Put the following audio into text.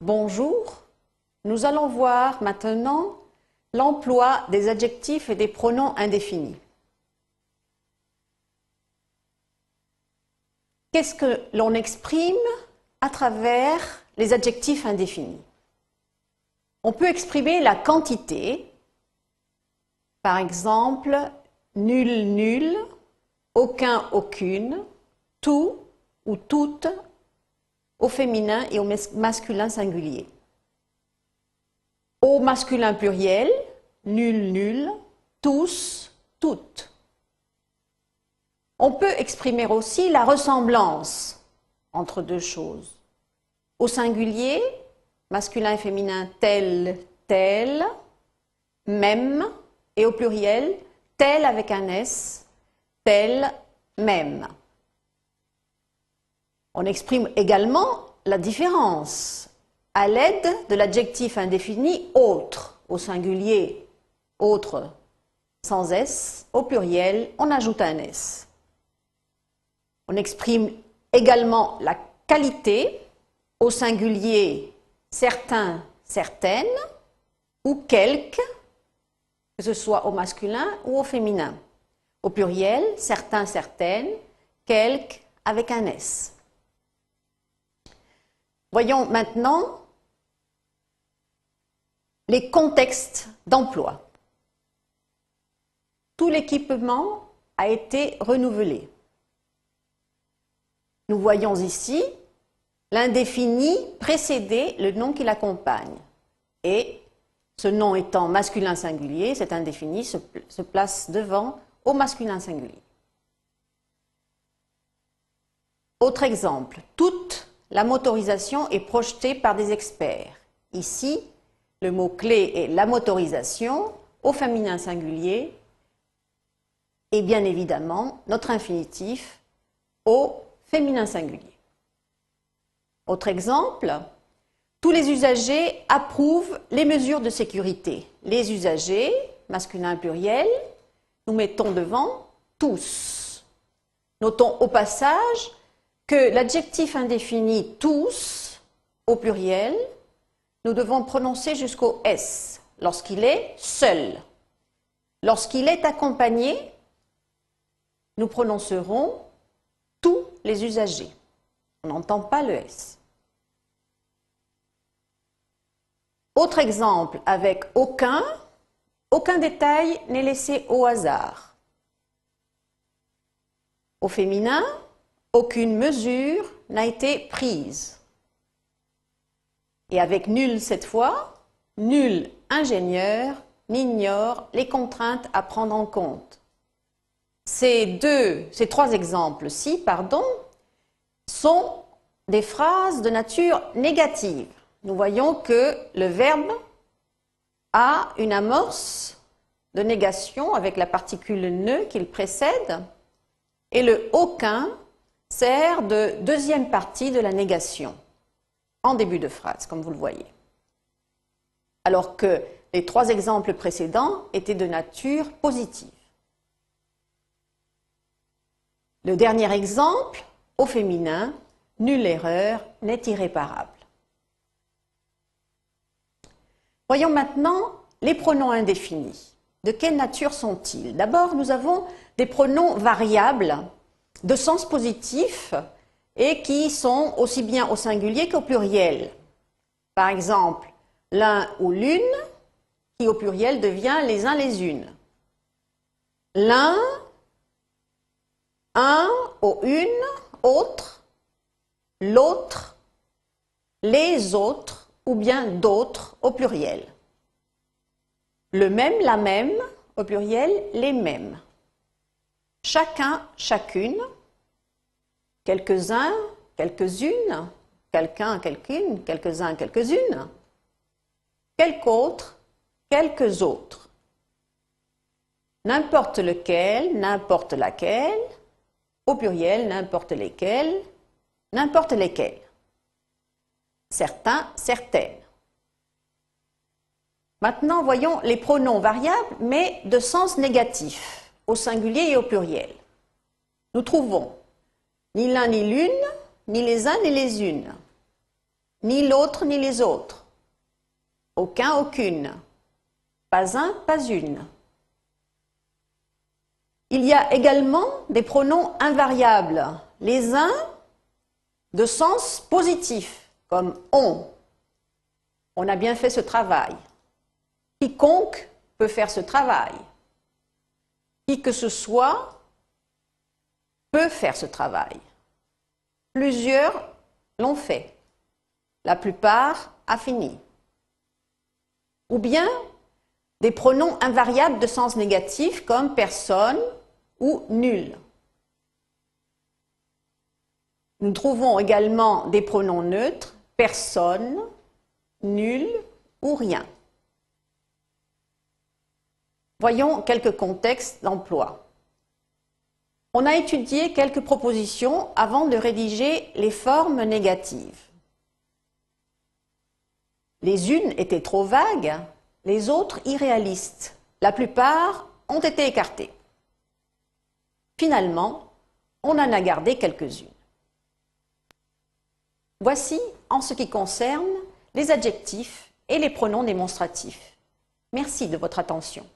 Bonjour, nous allons voir maintenant l'emploi des adjectifs et des pronoms indéfinis. Qu'est-ce que l'on exprime à travers les adjectifs indéfinis? On peut exprimer la quantité, par exemple, nul, nul, aucun, aucune, tout ou toutes, au féminin et au masculin singulier. Au masculin pluriel, nul, nul, tous, toutes. On peut exprimer aussi la ressemblance entre deux choses. Au singulier, masculin et féminin, tel, tel, même, et au pluriel, tel avec un S, tel, même. On exprime également la différence à l'aide de l'adjectif indéfini autre, au singulier, autre sans S, au pluriel, on ajoute un S. On exprime également la qualité, au singulier, certains, certaines, ou quelques, que ce soit au masculin ou au féminin. Au pluriel, certains, certaines, quelques, avec un S. Voyons maintenant les contextes d'emploi. Tout l'équipement a été renouvelé. Nous voyons ici l'indéfini précéder le nom qui l'accompagne. Et ce nom étant masculin singulier, cet indéfini se place devant au masculin singulier. Autre exemple, toute la motorisation est projetée par des experts. Ici, le mot-clé est la motorisation au féminin singulier et bien évidemment notre infinitif au féminin singulier. Autre exemple, tous les usagers approuvent les mesures de sécurité. Les usagers, masculin pluriel, nous mettons devant tous. Notons au passage que l'adjectif indéfini tous, au pluriel, nous devons prononcer jusqu'au S lorsqu'il est seul. Lorsqu'il est accompagné, nous prononcerons tous les usagers. On n'entend pas le S. Autre exemple avec aucun détail n'est laissé au hasard. Au féminin, aucune mesure n'a été prise. Et avec nul cette fois, nul ingénieur n'ignore les contraintes à prendre en compte. Ces trois exemples-ci, sont des phrases de nature négative. Nous voyons que le verbe a une amorce de négation avec la particule ne qu'il précède et le aucun sert de deuxième partie de la négation en début de phrase, comme vous le voyez. Alors que les trois exemples précédents étaient de nature positive. Le dernier exemple, au féminin, nulle erreur n'est irréparable. Voyons maintenant les pronoms indéfinis. De quelle nature sont-ils? D'abord, nous avons des pronoms variables de sens positif et qui sont aussi bien au singulier qu'au pluriel. Par exemple, l'un ou l'une, qui au pluriel devient les uns les unes. L'un, un ou une, autre, l'autre, les autres ou bien d'autres au pluriel. Le même, la même au pluriel, les mêmes. Chacun, chacune, quelques-uns, quelques-unes, quelqu'un, quelqu'une, quelques-uns, quelques-unes, quelque autre, quelques autres. N'importe lequel, n'importe laquelle, au pluriel, n'importe lesquels, n'importe lesquels. Certains, certaines. Maintenant, voyons les pronoms variables, mais de sens négatif, au singulier et au pluriel. Nous trouvons ni l'un ni l'une, ni les uns ni les unes. ni l'autre ni les autres. Aucun, aucune. Pas un, pas une. Il y a également des pronoms invariables, les uns de sens positif, comme on. On a bien fait ce travail. Quiconque peut faire ce travail. Qui que ce soit peut faire ce travail. Plusieurs l'ont fait. La plupart a fini. Ou bien des pronoms invariables de sens négatif comme personne ou nul. Nous trouvons également des pronoms neutres, personne, nul ou rien. Voyons quelques contextes d'emploi. On a étudié quelques propositions avant de rédiger les formes négatives. Les unes étaient trop vagues, les autres irréalistes. La plupart ont été écartées. Finalement, on en a gardé quelques-unes. Voici en ce qui concerne les adjectifs et les pronoms démonstratifs. Merci de votre attention.